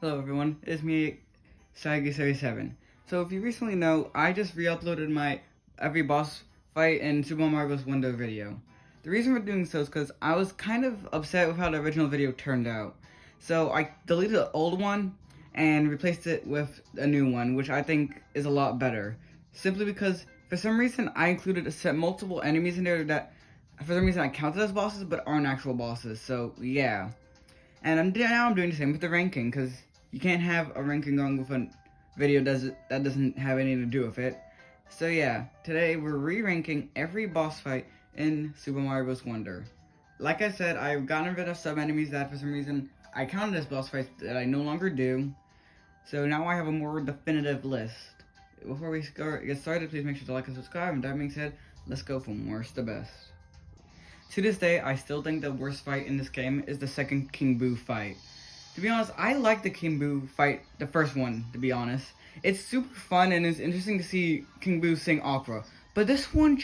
Hello everyone, it's me, Sagi77. So if you recently know, I just re-uploaded my every boss fight in Super Mario Bros. Wonder video. The reason for doing so is because I was kind of upset with how the original video turned out. So I deleted the old one and replaced it with a new one, which I think is a lot better. Simply because, for some reason, I included multiple enemies in there that, for some reason, I counted as bosses, but aren't actual bosses. So, yeah. And now I'm doing the same with the ranking, because you can't have a ranking going with a video that doesn't have anything to do with it. So yeah, today we're re-ranking every boss fight in Super Mario Bros. Wonder. Like I said, I've gotten rid of some enemies that for some reason I counted as boss fights that I no longer do. So now I have a more definitive list. Before we get started, please make sure to like and subscribe. And that being said, let's go from worst to best. To this day, I still think the worst fight in this game is the second King Boo fight. To be honest, I like the King Boo fight, the first one, to be honest. It's super fun and it's interesting to see King Boo sing opera. But this one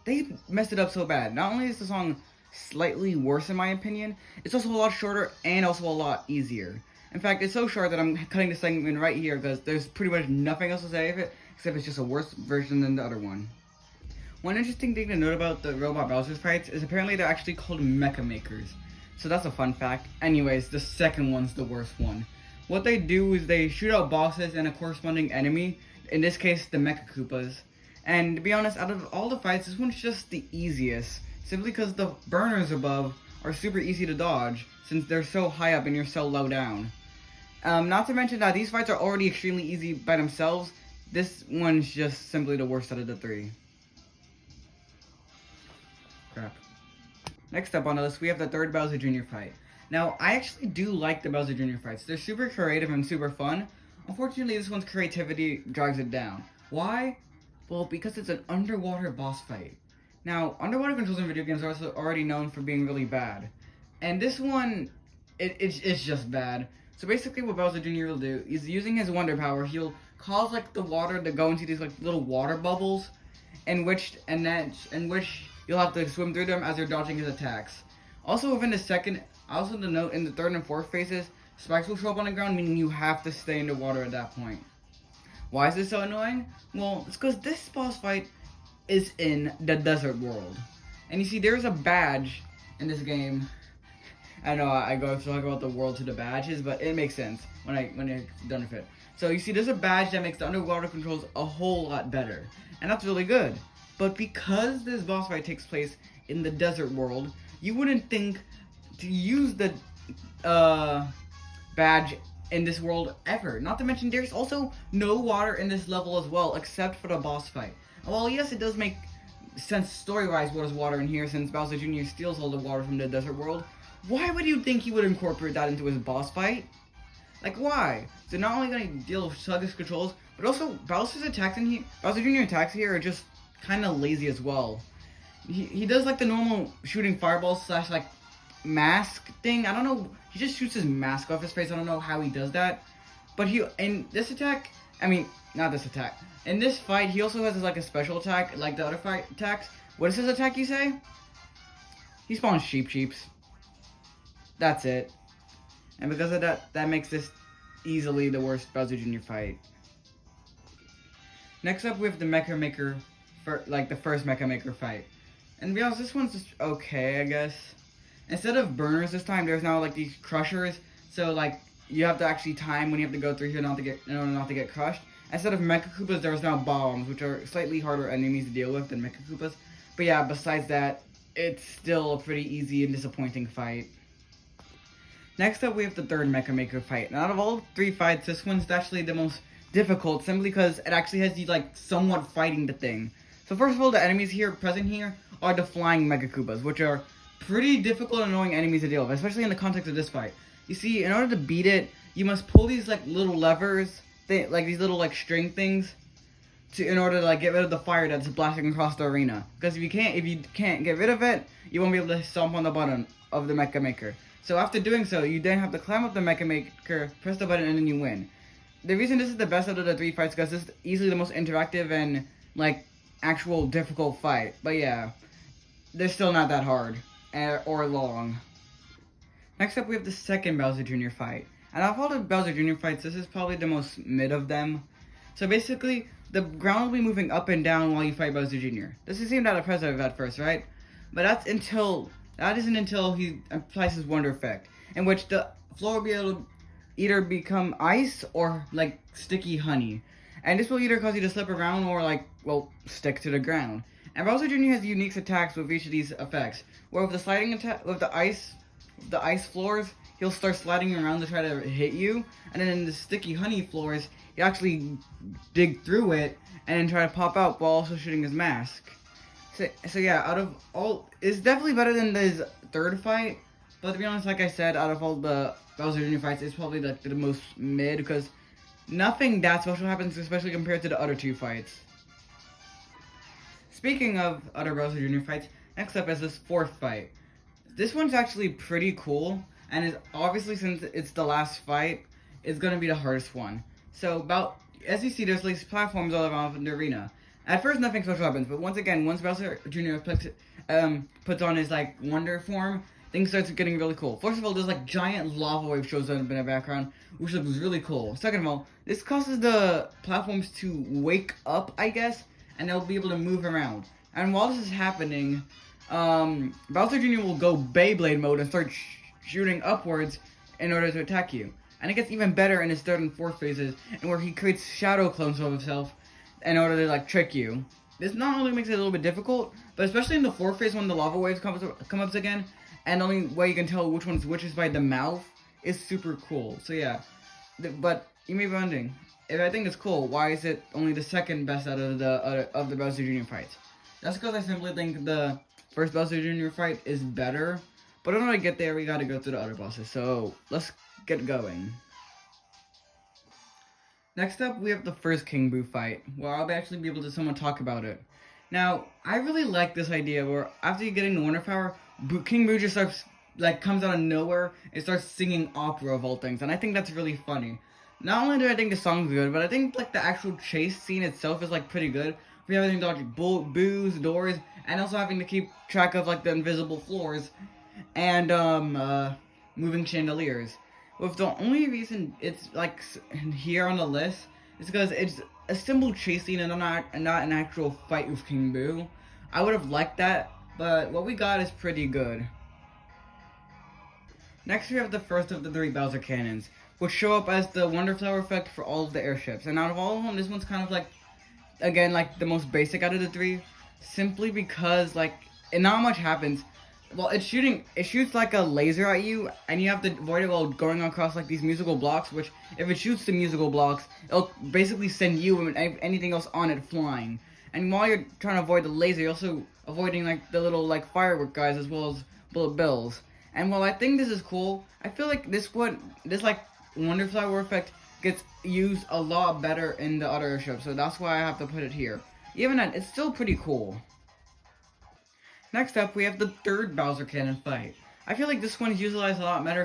they messed it up so bad. Not only is the song slightly worse in my opinion, it's also a lot shorter and also a lot easier. In fact, it's so short that I'm cutting the segment right here because there's pretty much nothing else to say of it, except it's just a worse version than the other one. One interesting thing to note about the Robot Bowser fights is apparently they're actually called Mecha Makers. So that's a fun fact. Anyways, the second one's the worst one. What they do is they shoot out bosses and a corresponding enemy, in this case the Mecha Koopas. And to be honest, out of all the fights, this one's just the easiest. Simply because the burners above are super easy to dodge, since they're so high up and you're so low down. Not to mention that these fights are already extremely easy by themselves. This one's just simply the worst out of the three. Crap. Next up on the list, we have the third Bowser Jr. fight. Now, I actually do like the Bowser Jr. fights. They're super creative and super fun. Unfortunately, this one's creativity drags it down. Why? Well, because it's an underwater boss fight. Now, underwater controls in video games are also already known for being really bad. And this one, it's just bad. So basically what Bowser Jr. will do is using his wonder power, he'll cause like the water to go into these like little water bubbles in which you'll have to swim through them as you're dodging his attacks. Also within the second, also to note, in the third and fourth phases, spikes will show up on the ground, meaning you have to stay in the water at that point. Why is this so annoying? Well, it's because this boss fight is in the desert world. And you see, there's a badge in this game. I know I go to talk about the world to the badges, but it makes sense when I'm done with it. So you see, there's a badge that makes the underwater controls a whole lot better. And that's really good. But because this boss fight takes place in the desert world, you wouldn't think to use the badge in this world ever. Not to mention there's also no water in this level as well, except for the boss fight. Well, yes, it does make sense story-wise what is water in here, since Bowser Jr. steals all the water from the desert world. Why would you think he would incorporate that into his boss fight? Like, why? So not only gonna deal with sluggish controls, but also Bowser's attacks in here, Bowser Jr. attacks here are just kind of lazy as well. He does like the normal shooting fireballs / like mask thing. I don't know. He just shoots his mask off his face. I don't know how he does that. But in this attack, I mean, not this attack. In this fight, he also has like a special attack like the other fight attacks. What is his attack, you say? He spawns sheeps. That's it. And because of that, that makes this easily the worst Bowser Jr. fight. Next up, we have the Mecha Maker, the first Mecha Maker fight. And to be honest, this one's just okay, I guess. Instead of burners this time, there's now like these crushers. So like you have to actually time when you have to go through here in order not to get crushed. Instead of Mecha Koopas, there's now bombs, which are slightly harder enemies to deal with than Mecha Koopas. But yeah, besides that, it's still a pretty easy and disappointing fight. Next up, we have the third Mecha Maker fight. And out of all three fights, this one's actually the most difficult, simply because it actually has you like somewhat fighting the thing. So first of all, the enemies present here are the flying Mega Koopas, which are pretty difficult and annoying enemies to deal with, especially in the context of this fight. You see, in order to beat it, you must pull these like little levers, like these little like string things, in order to like get rid of the fire that's blasting across the arena. Because if you can't get rid of it, you won't be able to stomp on the button of the Mecha Maker. So after doing so, you then have to climb up the Mecha Maker, press the button, and then you win. The reason this is the best out of the three fights is because this is easily the most interactive and like actual difficult fight. But yeah, they're still not that hard or long. Next up, we have the second Bowser Jr. fight. And out of all the Bowser Jr. fights, this is probably the most mid of them. So basically, the ground will be moving up and down while you fight Bowser Jr. This is seemed out of impressive at first, right? But that isn't until he applies his Wonder Effect, in which the floor will be able to either become ice or like sticky honey. And this will either cause you to slip around or like, well, stick to the ground. And Bowser Jr. has unique attacks with each of these effects. Where with the sliding attack, with the ice floors, he'll start sliding around to try to hit you. And then in the sticky honey floors, he actually dig through it and then try to pop out while also shooting his mask. So yeah, out of all, it's definitely better than his third fight. But to be honest, like I said, out of all the Bowser Jr. fights, it's probably like the most mid because nothing that special happens, especially compared to the other two fights. Speaking of other Bowser Jr. fights, next up is this fourth fight. This one's actually pretty cool, and is obviously, since it's the last fight, it's gonna be the hardest one. So as you see, there's these platforms all around the arena. At first, nothing special happens, but once Bowser Jr. puts on his like wonder form, things starts getting really cool. First of all, there's like giant lava wave shows up in the background, which looks really cool. Second of all, this causes the platforms to wake up, I guess, and they'll be able to move around. And while this is happening, Bowser Jr. will go Beyblade mode and start shooting upwards in order to attack you. And it gets even better in his third and fourth phases, and where he creates shadow clones of himself in order to like trick you. This not only makes it a little bit difficult, but especially in the fourth phase when the lava waves come up again, and the only way you can tell which one's which is by the mouth, is super cool. So yeah, but you may be wondering, if I think it's cool, why is it only the second best out of the Bowser Jr. fights? That's because I simply think the first Bowser Jr. fight is better. But in order to get there, we gotta go through the other bosses. So let's get going. Next up, we have the first King Boo fight, where I'll actually be able to someone talk about it. Now, I really like this idea where after you get into Wonder Power, King Boo just starts, like, comes out of nowhere and starts singing opera of all things, and I think that's really funny. Not only do I think the song's good, but I think, like, the actual chase scene itself is, like, pretty good. We have everything dodging boos, doors, and also having to keep track of, like, the invisible floors, and, moving chandeliers. With the only reason it's like here on the list is because it's a simple chase scene and not an actual fight with King Boo. I would have liked that, but what we got is pretty good. Next we have the first of the three Bowser cannons, which show up as the Wonder Flower effect for all of the airships. And out of all of them, this one's kind of like, again, like the most basic out of the three, simply because like not much happens. Well, it shoots like a laser at you, and you have to avoid it while going across like these musical blocks, which, if it shoots the musical blocks, it'll basically send you and anything else on it flying. And while you're trying to avoid the laser, you're also avoiding like the little like firework guys as well as bullet bills. And while I think this is cool, I feel like this like Wonder Flower effect gets used a lot better in the other airship, so that's why I have to put it here. Even then, it's still pretty cool. Next up, we have the third Bowser Cannon fight. I feel like this one is utilized a lot better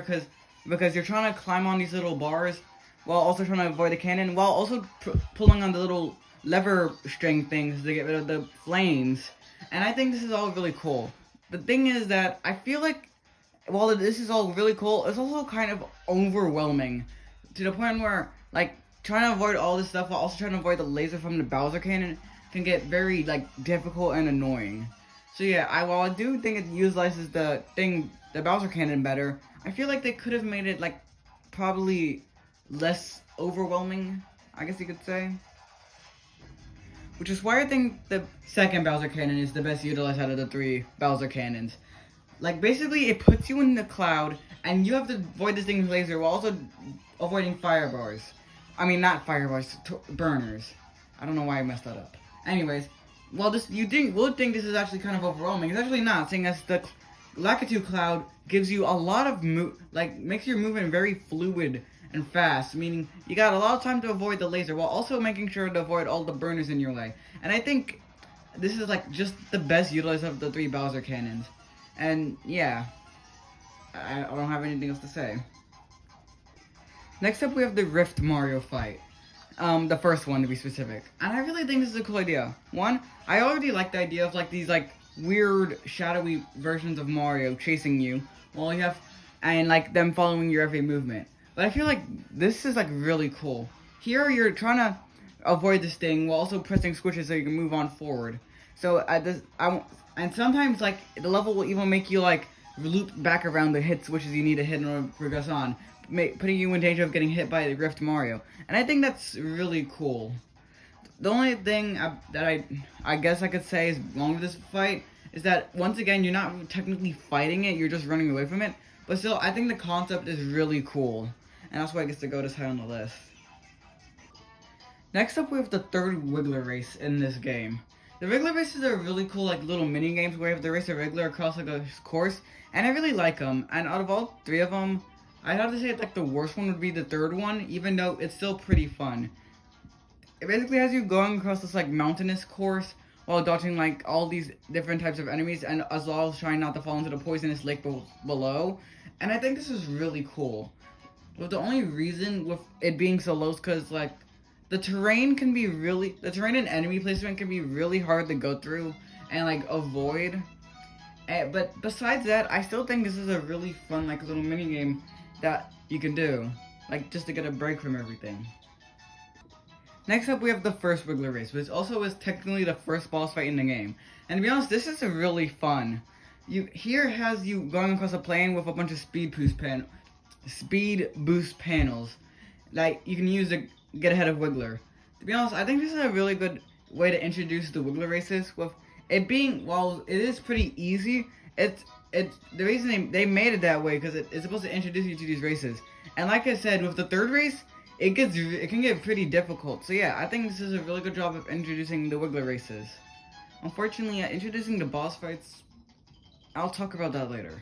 because you're trying to climb on these little bars while also trying to avoid the cannon, while also pulling on the little lever string things to get rid of the flames. And I think this is all really cool. The thing is that I feel like while this is all really cool, it's also kind of overwhelming to the point where like trying to avoid all this stuff while also trying to avoid the laser from the Bowser Cannon can get very like difficult and annoying. So yeah, while I do think it utilizes the Bowser Cannon better, I feel like they could have made it like probably less overwhelming, I guess you could say. Which is why I think the second Bowser Cannon is the best utilized out of the three Bowser Cannons. Like basically it puts you in the cloud and you have to avoid this thing's laser while also avoiding fire bars. I mean not fire bars, burners. I don't know why I messed that up. Anyways, well, you would think this is actually kind of overwhelming. It's actually not, seeing as the Lakitu Cloud gives you a lot of makes your movement very fluid and fast, meaning you got a lot of time to avoid the laser while also making sure to avoid all the burners in your way. And I think this is like just the best utilized of the three Bowser Cannons. And yeah, I don't have anything else to say. Next up, we have the Rift Mario fight. The first one to be specific. And I really think this is a cool idea. One, I already like the idea of like these like weird shadowy versions of Mario chasing you while you have and like them following your every movement. But I feel like this is like really cool. Here you're trying to avoid this thing while also pressing switches so you can move on forward. So at this, and sometimes like the level will even make you like loop back around the hit switches you need to hit in order to progress on, putting you in danger of getting hit by the Rift Mario. And I think that's really cool. The only thing that I guess I could say is wrong with this fight is that once again you're not technically fighting it, you're just running away from it. But still, I think the concept is really cool, and that's why it gets to go this high on the list. Next up, we have the third Wiggler race in this game. The Wiggler races are really cool, like little mini games where you have to race a Wiggler across like a course, and I really like them. And out of all three of them, I'd have to say like the worst one would be the third one, even though it's still pretty fun. It basically has you going across this like mountainous course while dodging like all these different types of enemies, and as well as trying not to fall into the poisonous lake below. And I think this is really cool. But the only reason with it being so low is because like the terrain and enemy placement can be really hard to go through and like avoid. But besides that, I still think this is a really fun like little mini game that you can do, like just to get a break from everything. Next up, we have the first Wiggler race, which also is technically the first boss fight in the game. And to be honest, this is really fun. Here has you going across a plane with a bunch of speed boost panels that you can use to get ahead of Wiggler. To be honest, I think this is a really good way to introduce the Wiggler races. With it being, while it is pretty easy, it's the reason they made it that way because it's supposed to introduce you to these races. And like I said, with the third race, it can get pretty difficult. So yeah, I think this is a really good job of introducing the Wiggler races. Unfortunately, introducing the boss fights, I'll talk about that later.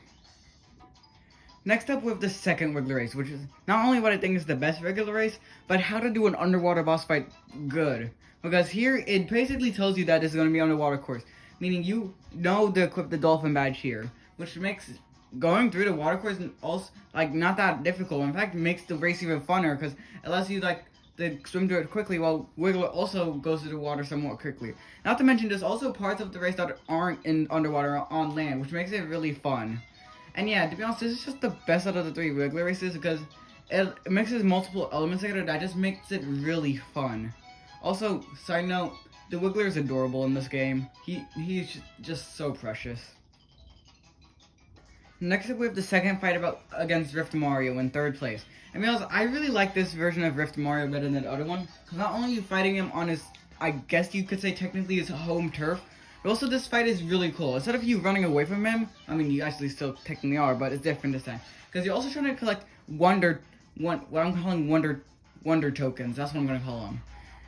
Next up, we have the second Wiggler race, which is not only what I think is the best regular race, but how to do an underwater boss fight good. Because here, it basically tells you that it's going to be an underwater course. Meaning you know to equip the dolphin badge here, which makes going through the water course also like not that difficult. In fact, it makes the race even funner because it lets you like to swim through it quickly while Wiggler also goes through the water somewhat quickly. Not to mention, there's also parts of the race that aren't in underwater on land, which makes it really fun. And yeah, to be honest, this is just the best out of the three Wiggler races because it mixes multiple elements together that just makes it really fun. Also, side note, the Wiggler is adorable in this game. He's just so precious. Next up, we have the second fight against Rift Mario in third place. And to be honest, I really like this version of Rift Mario better than the other one, because not only are you fighting him on his, I guess you could say technically his home turf, but also this fight is really cool. Instead of you running away from him, I mean you actually still technically are, but it's different this time. Because you're also trying to collect what I'm calling wonder tokens, that's what I'm going to call them.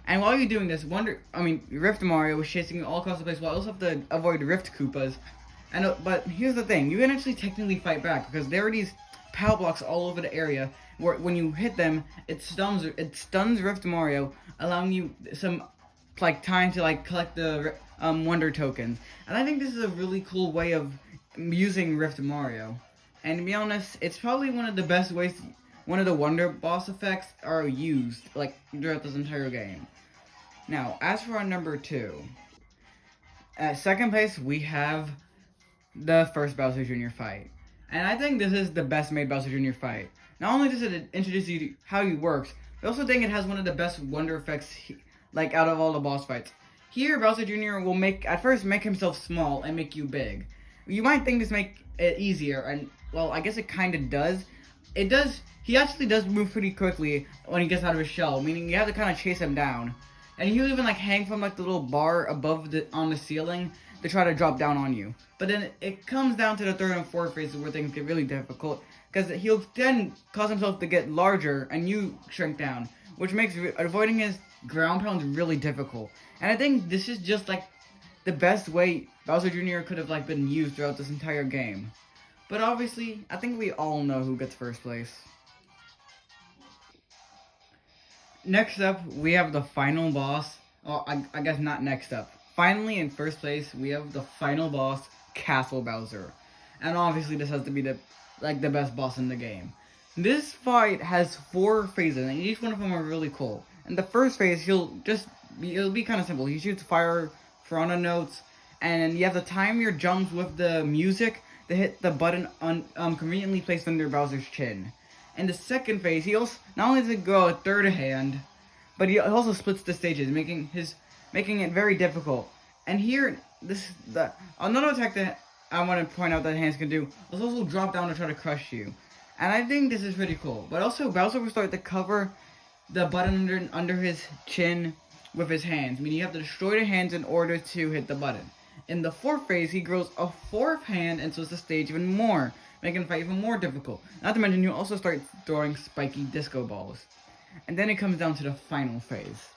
And while you're doing this, Rift Mario is chasing you all across the place, while you also have to avoid Rift Koopas. But here's the thing, you can actually technically fight back, because there are these POW blocks all over the area, where when you hit them, it stuns Rift Mario, allowing you some like time to like collect the wonder tokens. And I think this is a really cool way of using Rift Mario. And to be honest, it's probably one of the best ways, one of the wonder boss effects are used like throughout this entire game. Now, as for our number 2, at second place we have the first Bowser Jr. fight. And I think this is the best made Bowser Jr. fight. Not only does it introduce you to how he works, but I also think it has one of the best wonder effects like out of all the boss fights. Here, Bowser Jr. will at first make himself small and make you big. You might think this make it easier, and well, I guess it kind of does. It does. He actually does move pretty quickly when he gets out of his shell, meaning you have to kind of chase him down. And he'll even like hang from like the little bar above on the ceiling to try to drop down on you. But then it comes down to the third and fourth phases where things get really difficult, because he'll then cause himself to get larger and you shrink down, which makes avoiding his ground pounds really difficult. And I think this is just like the best way Bowser Jr. could have like been used throughout this entire game. But obviously, I think we all know who gets first place. Next up, we have the final boss. Oh, I guess not next up. Finally, in first place, we have the final boss, Castle Bowser. And obviously, this has to be the best boss in the game. This fight has 4 phases, and each one of them are really cool. In the first phase, it'll be kind of simple. He shoots fire piranha notes, and you have to time your jumps with the music to hit the button conveniently placed under Bowser's chin. In the second phase, he also not only does he grow a third hand, but he also splits the stages, making it very difficult. And here, another attack that I want to point out that hands can do is also drop down to try to crush you. And I think this is pretty cool. But also, Bowser will start to cover the button under his chin with his hands, meaning you have to destroy the hands in order to hit the button. In the fourth phase, he grows a fourth hand and splits the stage even more, making the fight even more difficult. Not to mention, he'll also start throwing spiky disco balls. And then it comes down to the final phase,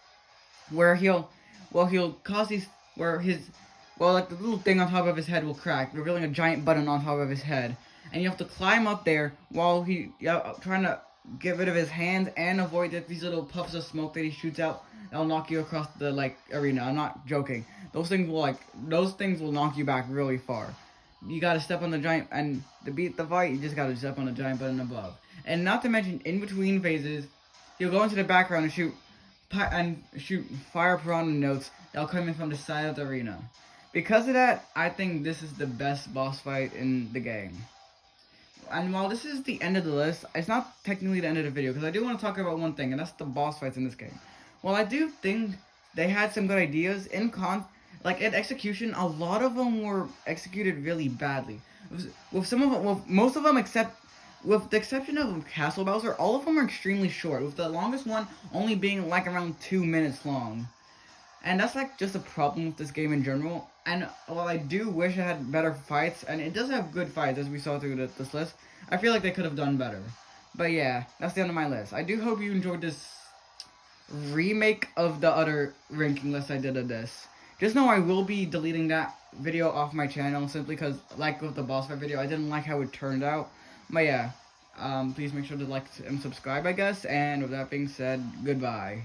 where he'll cause these, like the little thing on top of his head will crack, revealing a giant button on top of his head. And you have to climb up there while trying to get rid of his hands and avoid these little puffs of smoke that he shoots out that'll knock you across the arena. I'm not joking. Those things will knock you back really far. You gotta step on the giant, and to beat the fight, you just gotta step on the giant button above. And not to mention, in between phases, he'll go into the background and shoot fire piranha notes that'll come in from the side of the arena. Because of that, I think this is the best boss fight in the game. And while this is the end of the list, it's not technically the end of the video, because I do want to talk about one thing, and that's the boss fights in this game. While I do think they had some good ideas, in execution, a lot of them were executed really badly. With most of them, with the exception of Castle Bowser, all of them are extremely short, with the longest one only being around 2 minutes long. And that's just a problem with this game in general. And while I do wish it had better fights, and it does have good fights as we saw through this list, I feel like they could have done better. But yeah, that's the end of my list. I do hope you enjoyed this remake of the other ranking list I did of this. Just know I will be deleting that video off my channel simply because, like with the boss fight video, I didn't like how it turned out. But yeah, please make sure to like and subscribe, I guess. And with that being said, goodbye.